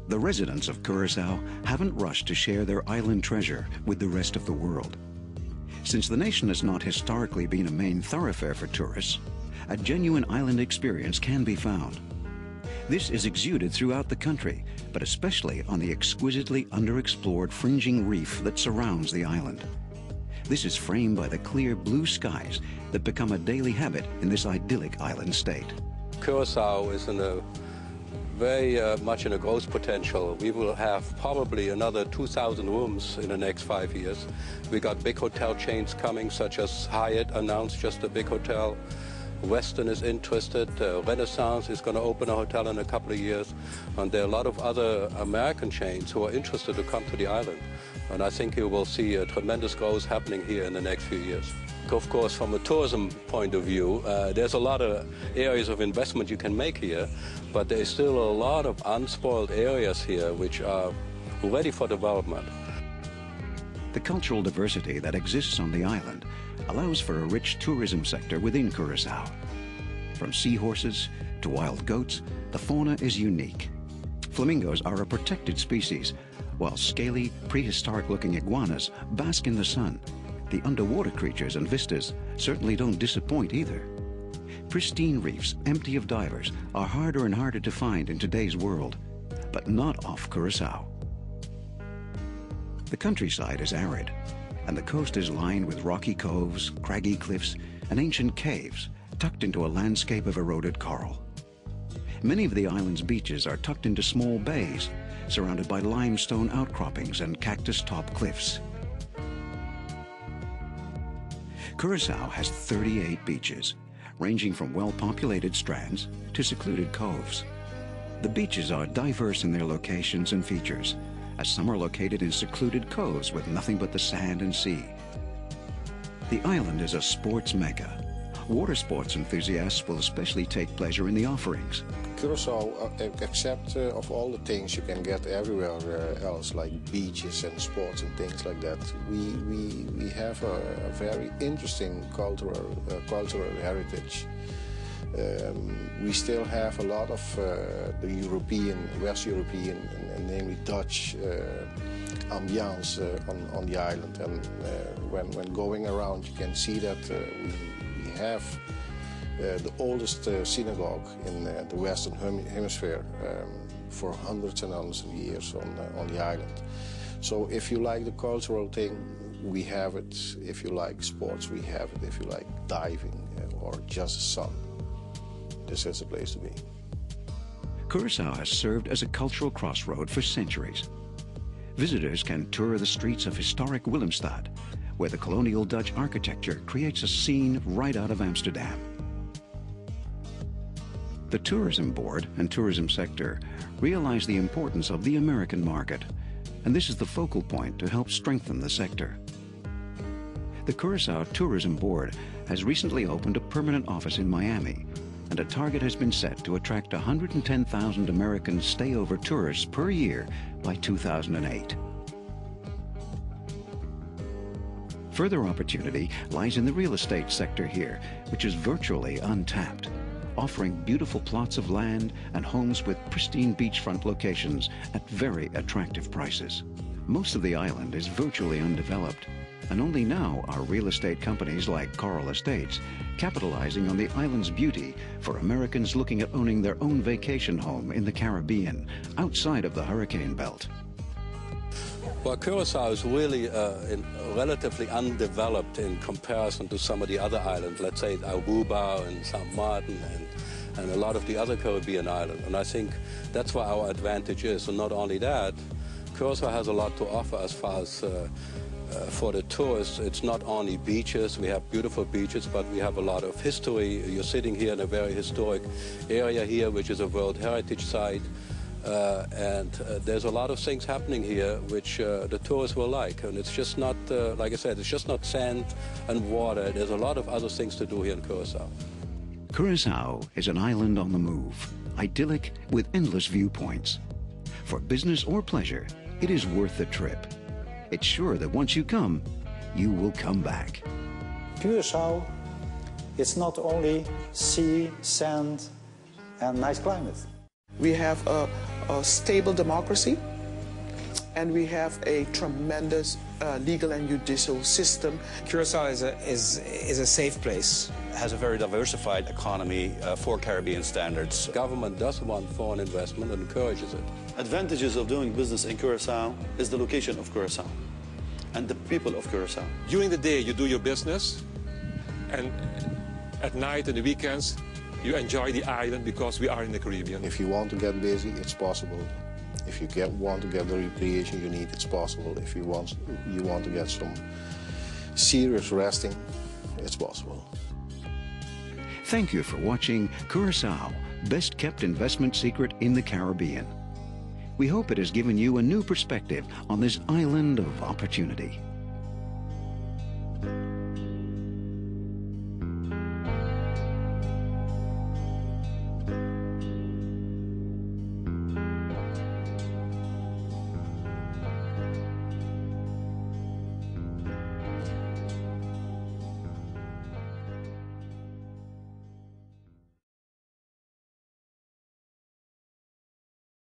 The residents of Curaçao haven't rushed to share their island treasure with the rest of the world. Since the nation has not historically been a main thoroughfare for tourists, a genuine island experience can be found. This is exuded throughout the country, but especially on the exquisitely underexplored fringing reef that surrounds the island. This is framed by the clear blue skies that become a daily habit in this idyllic island state. Curaçao is in a very much in a growth potential. We will have probably another 2,000 rooms in the next 5 years. We got big hotel chains coming, such as Hyatt announced just a big hotel. Westin is interested. Renaissance is going to open a hotel in a couple of years. And there are a lot of other American chains who are interested to come to the island. And I think you will see a tremendous growth happening here in the next few years. Of course, from a tourism point of view, there's a lot of areas of investment you can make here, but there's still a lot of unspoiled areas here which are ready for development. The cultural diversity that exists on the island allows for a rich tourism sector within Curaçao. From seahorses to wild goats, the fauna is unique. Flamingos are a protected species, while scaly, prehistoric-looking iguanas bask in the sun. The underwater creatures and vistas certainly don't disappoint either. Pristine reefs empty of divers are harder and harder to find in today's world, but not off Curaçao. The countryside is arid, and the coast is lined with rocky coves, craggy cliffs, and ancient caves tucked into a landscape of eroded coral. Many of the island's beaches are tucked into small bays, surrounded by limestone outcroppings and cactus-topped cliffs. Curaçao has 38 beaches, ranging from well-populated strands to secluded coves. The beaches are diverse in their locations and features, as some are located in secluded coves with nothing but the sand and sea. The island is a sports mecca. Water sports enthusiasts will especially take pleasure in the offerings. Curaçao, except of all the things you can get everywhere else, like beaches and sports and things like that, we have a very interesting cultural heritage. We still have a lot of the European, West European, and namely Dutch ambiance on the island. And when going around, you can see that we have the oldest synagogue in the Western Hemisphere for hundreds and hundreds of years on the island. So if you like the cultural thing, we have it. If you like sports, we have it. If you like diving or just the sun, this is the place to be. Curaçao has served as a cultural crossroad for centuries. Visitors can tour the streets of historic Willemstad, where the colonial Dutch architecture creates a scene right out of Amsterdam. The Tourism Board and tourism sector realize the importance of the American market, and this is the focal point to help strengthen the sector. The Curaçao Tourism Board has recently opened a permanent office in Miami, and a target has been set to attract 110,000 American stay-over tourists per year by 2008. Further opportunity lies in the real estate sector here, which is virtually untapped, offering beautiful plots of land and homes with pristine beachfront locations at very attractive prices. Most of the island is virtually undeveloped, and only now are real estate companies like Coral Estates capitalizing on the island's beauty for Americans looking at owning their own vacation home in the Caribbean, outside of the hurricane belt. Well, Curaçao is really relatively undeveloped in comparison to some of the other islands, let's say Aruba and St. Martin and a lot of the other Caribbean islands. And I think that's where our advantage is. And not only that, Curaçao has a lot to offer as far as for the tourists. It's not only beaches. We have beautiful beaches, but we have a lot of history. You're sitting here in a very historic area here, which is a World Heritage Site. And there's a lot of things happening here which the tourists will like. And it's just not, like I said, it's just not sand and water. There's a lot of other things to do here in Curaçao. Curaçao is an island on the move, idyllic with endless viewpoints. For business or pleasure, it is worth the trip. It's sure that once you come, you will come back. Curaçao, it's not only sea, sand, and nice climate. We have a a stable democracy, and we have a tremendous legal and judicial system. Curacao is a safe place. It has a very diversified economy for Caribbean standards. Government does want foreign investment and encourages it. Advantages of doing business in Curacao is the location of Curacao and the people of Curacao. During the day, you do your business, and at night and the weekends, you enjoy the island because we are in the Caribbean. If you want to get busy, it's possible. If you want to get the recreation you need, it's possible. If you want to get some serious resting, it's possible. Thank you for watching Curacao, Best Kept Investment Secret in the Caribbean. We hope it has given you a new perspective on this island of opportunity.